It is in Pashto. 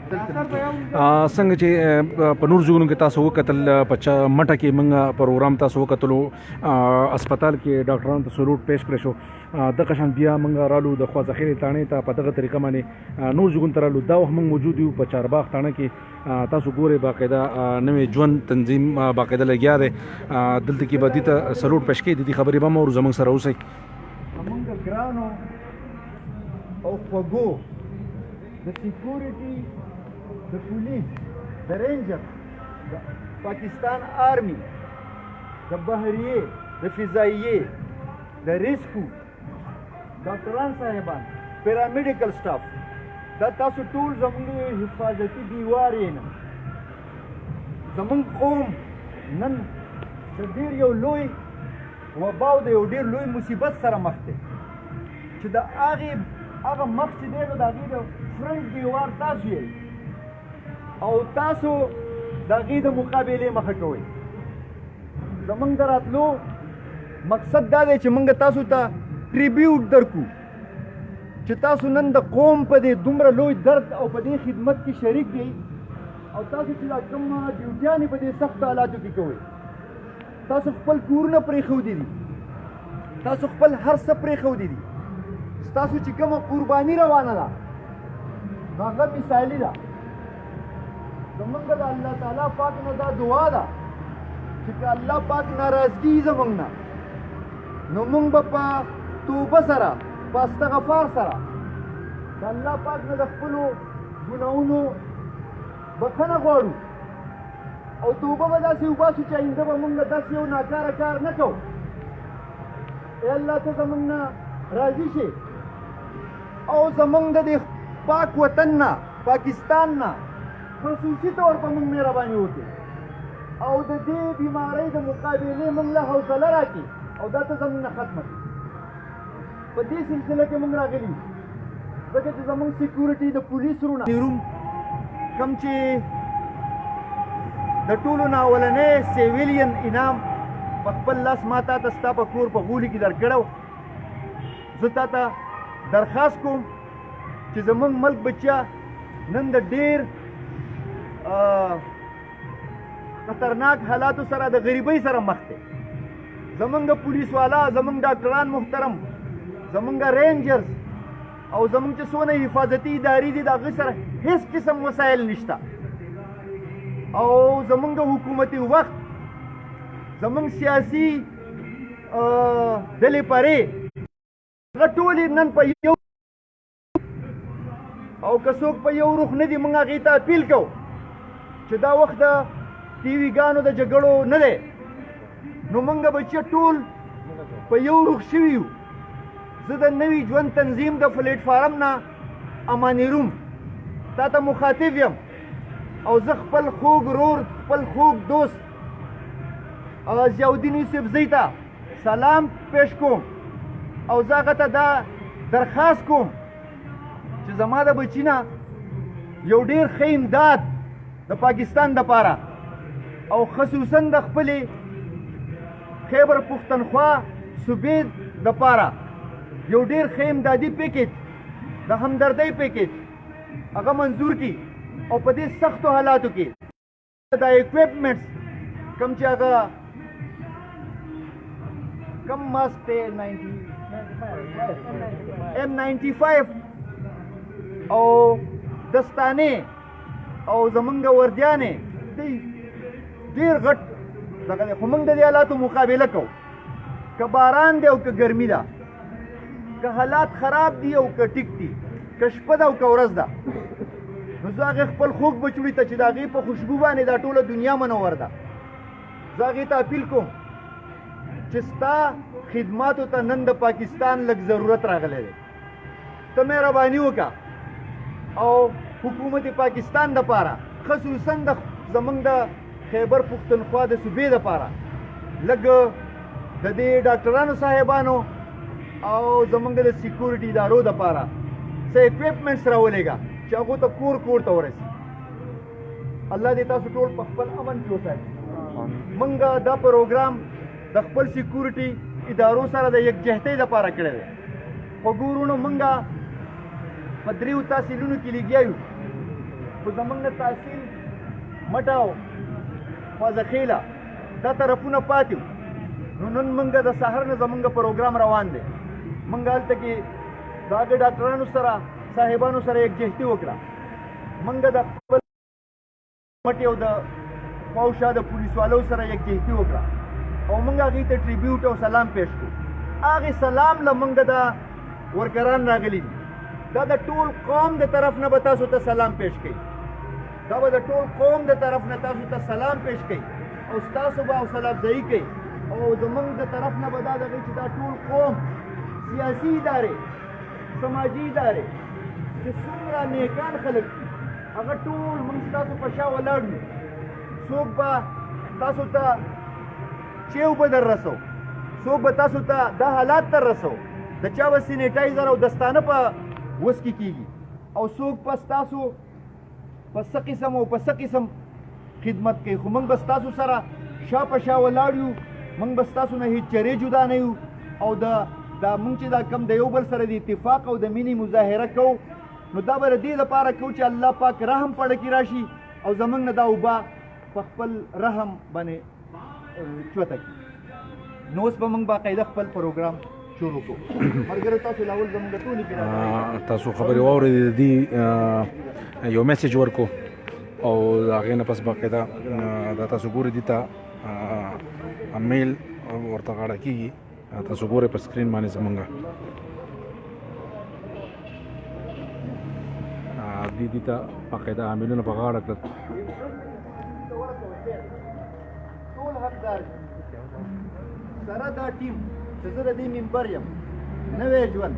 څنګه چې په نور ځایونو کې تاسو وکتل په مټه کې موږ پروګرام تاسو وکتلو هسپتال کې ډاکټرانو ته سلوټ پیش کړی شو دغه شان بیا موږ رالو د خواځخیلې تاڼې ته په دغه طریقه باندې نور ځایونو ته رالو دا وخت موږ موجود یو په چارباغ تاڼه کې تاسو ګورئ باقاعده نوې ژوند تنظیم باقاعده لګیا دی دلته کې به دې ته سلوټ پیش کړي دې خبرې به مو زموږ سره اوسئ زمونږ ګرانو او خوږو د سیکورټي د پولیس د رینجر د پاکستان آرمی د بحریې د فضاییې د ریسکو ډاکټران صاحبان پیرامیډیکل سټاف دا تاسو ټول زموږ حفاظتي دیوار یې نه زموږ قوم نن د ډېر یو لوی وبا او د یو ډېر لوی مصیبت سره مخ دی چې د هغه مخ چې دی نو د هغې د فرنټ دیوار تاسو یې او تاسو د هغې د مقابلې مخه کوئ زموږ د راتلو مقصد دا دی چې موږ تاسو ته ټریبیوټ درکو چې تاسو نن د قوم په دې دومره لوی درد او په دې خدمت کې شریک یئ او تاسو چې دا کوم ډیوټیانې په دې سختو حالاتو کې کوئ تاسو خپل کورونه پرېښودي دي تاسو خپل هر څه پرېښودي دي ستاسو چې کومه قرباني روانه ده نو هغه مثالي ده زمونږ د الله تعالی پاک نه دا دعا ده چې که الله پاک ناراضګي زمونږ نه نو مونږ به په توبه سره په استغفار سره د الله پاک نه د خپلو ګناهونو بخښنه غواړو او توبه به داسې وباسو چې آینده به مونږ داسې یو ناکاره کار نه کوو ای الله ته زمونږ نه راضي شي او زمونږ د دې پاک وطن نه پاکستان نه خصوصي طور په مونږ مهرباني وکړي او د دې بیمارۍ د مقابلې مونږ له حوصله راکړي او دا ته زمونږ نه ختمه کړي په دې سلسله کې مونږ راغلي ځکه چې زمونږ سیکورټي د پولیس روم کوم چې د ټولو نه اولنی سیویلین انعام په خپل لاس ما تا ته ستا په کور په غولي کې درکړی زه تا ته درخواست کوم چې زمونږ ملک بچیا نن د ډېر خطرناک حالاتو سره د غریبۍ سره مخ دی زمونږ پولیس والا زمونږ ډاکټران محترم زمونږ رینجرز او زمونږ چې څونه حفاظتي ادارې دي د هغې سره هېڅ قسم وسایل نشته او زمونږ حکومتي وخت زمونږ سیاسي ډلې پرې هغه ټولې نن په یو او که څوک په یو روح نه دي موږ هغې ته اپیل کوو چې دا وخت د ټي وي ګانو د جګړو نه دی نو موږ بچیه ټول په یو روح شوي یو زه د نوي ژوند تنظیم د پلیټ فارم نه اماني روم تا ته مخاطب یم او زه خپل خوږ ورور خپل خوږ دوست ضیاءالدین یوسفزۍ ته سلام پیش کوم او زه هغه ته دا درخواست کوم چې زما د بچي نه یو ډېر ښه امداد د پاکستان دپاره او خصوصا د خپلې خیبر پښتونخوا صوبې دپاره یو ډېر ښه امدادي پیکیج د همدردۍ پیکیج هغه منظور کړي او په دې سختو حالاتو کې دا اکوپمنټس کوم چې هغه کم ماسک دی M95 او دستانې او زمونږ وردیانې ډېر غټ دغه دی خو موږ د دې حالاتو مقابله کوو که باران دی او که ګرمي ده که حالات خراب دي او که ټیک دي که شپه ده او که ورځ ده نو زه هغې خپل خوږ بچوړي ته چې د هغې په خوشبو باندې دا ټوله دنیا منور ده زه هغې ته اپیل کوم چې ستا خدماتو ته نن د پاکستان لږ ضرورت راغلی دی ته مهرباني وکړه او حکومت پاکستان دپاره خصوصا زمونږ د خیبر پښتونخوا د صوبې دپاره لږ د دې ډاکټرانو صاحبانو او زمونږ د سیکورټي ادارو دپاره څه اکوپمنټس راولېږه چې هغو ته کور کور ته ورسي الله دې تاسو ټول په خپل امن کې وساتي موږ دا پروګرام د خپل سیکورټي ادارو سره د یکجهتۍ دپاره کړی دی خو ګورو نو موږ په دریو تحصیلونو کې لګیا یو خو زمونږ نه تحصیل مټه او خوازخیله دا طرفونه پاتې وو نو نن موږ د سهار نه زمونږ پروګرام روان دی موږ هلته کې د هغه ډاکټرانو سره صاحبانو سره یکجهتي وکړه موږ د خپل مټې او د خواوشا د پولیسوالو سره یکجهتي وکړه او موږ هغې ته ټریبیوټ او سلام پیش کړو هغې سلام له موږ د ورکران راغلي دي دا د ټول قوم د طرف نه به تاسو ته سلام پیش کوي دا به د ټول قوم د طرف نه تاسو ته سلام پیش کوي او ستاسو به حوصله افزایي کوي او زمونږ د طرف نه به دا دغه چې دا ټول قوم سیاسي ادارې سماجي ادارې چې څومره نیکان خلک دي هغه ټول موږ ستاسو په شا ولاړ یو څوک به تاسو ته چیو به در رسو څوک به تاسو ته دا حالات ته رسو د چا به سینیټایزر او دستانه په وس کې کېږي او څوک به ستاسو په څه قسم او په څه قسم خدمت کوي خو موږ به ستاسو سره شا په شا ولاړ یو موږ به ستاسو نه هېڅ چرې جدا نه یو او دا موږ چې دا کم د یو بل سره د اتفاق او د مینې مظاهره کوو نو دا به د دې لپاره کوو چې الله پاک رحم په ډکې راشي او زموږ نه دا اوبه په خپل رحم باندې چوته کړي نو اوس به موږ باقاعده خپل پروګرام شروع کوو ملګرو تاسو لاول زموږ ټولې کې تاسو خبرې واورېدې د دې یو میسج ورکو او د هغې نه پس باقاعده دا تاسو ګورئ دې ته میل ورته غاړه کېږي تاسو ګورئ په سکرین باندې زمونږ دې ته باقاعده میلونه په غاړه کړل ټول حقدار سره دا ټیم چې زه د دې ممبر یم نوی ژوند